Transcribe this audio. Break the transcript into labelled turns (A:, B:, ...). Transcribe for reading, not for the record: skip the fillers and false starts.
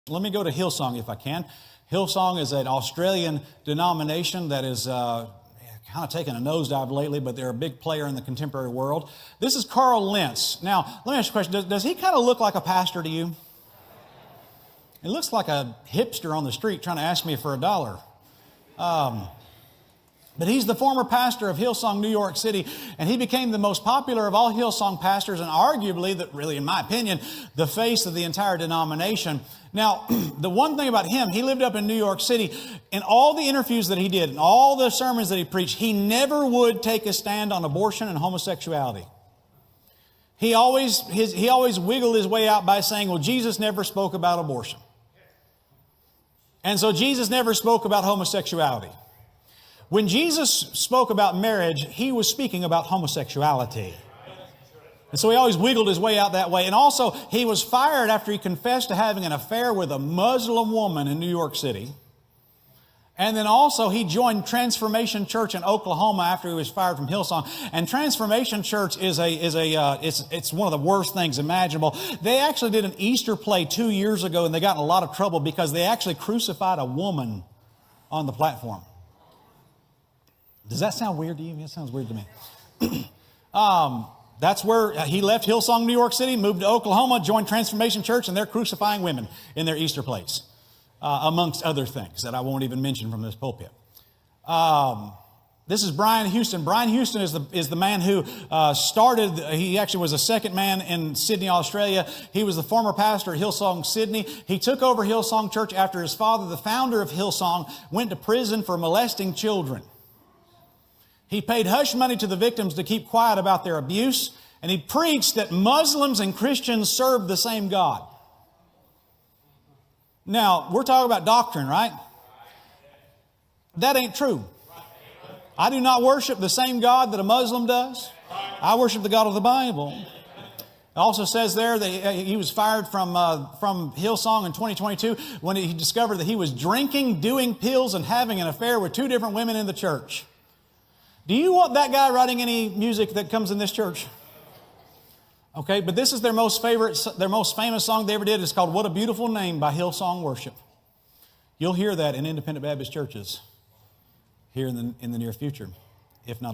A: Let me go to Hillsong if I can. Hillsong is an Australian denomination that is kind of taken a nosedive lately, but they're a big player in the contemporary world. This is Carl Lentz. Now, let me ask you a question. Does he kind of look like a pastor to you? He looks like a hipster on the street trying to ask me for $1. But he's the former pastor of Hillsong, New York City, and he became the most popular of all Hillsong pastors and arguably, really in my opinion, the face of the entire denomination. Now, the one thing about him, he lived up in New York City. In all the interviews that he did, and all the sermons that he preached, he never would take a stand on abortion and homosexuality. He always wiggled his way out by saying, well, Jesus never spoke about abortion. And so Jesus never spoke about homosexuality. When Jesus spoke about marriage, he was speaking about homosexuality. And so he always wiggled his way out that way. And also, he was fired after he confessed to having an affair with a Muslim woman in New York City. And then also, he joined Transformation Church in Oklahoma after he was fired from Hillsong. And Transformation Church is it's one of the worst things imaginable. They actually did an Easter play 2 years ago, and they got in a lot of trouble because they actually crucified a woman on the platform. Does that sound weird to you? It sounds weird to me. That's where he left Hillsong, New York City, moved to Oklahoma, joined Transformation Church, and they're crucifying women in their Easter plays, amongst other things that I won't even mention from this pulpit. This is Brian Houston. Brian Houston is the man who he actually was a second man in Sydney, Australia. He was the former pastor at Hillsong, Sydney. He took over Hillsong Church after his father, the founder of Hillsong, went to prison for molesting children. He paid hush money to the victims to keep quiet about their abuse, and he preached that Muslims and Christians serve the same God. Now, we're talking about doctrine, right? That ain't true. I do not worship the same God that a Muslim does. I worship the God of the Bible. It also says there that he was fired from Hillsong in 2022 when he discovered that he was drinking, doing pills, and having an affair with 2 different women in the church. Do you want that guy writing any music that comes in this church? Okay, but this is their most famous song they ever did. It's called What a Beautiful Name by Hillsong Worship. You'll hear that in independent Baptist churches here in the near future, if not all.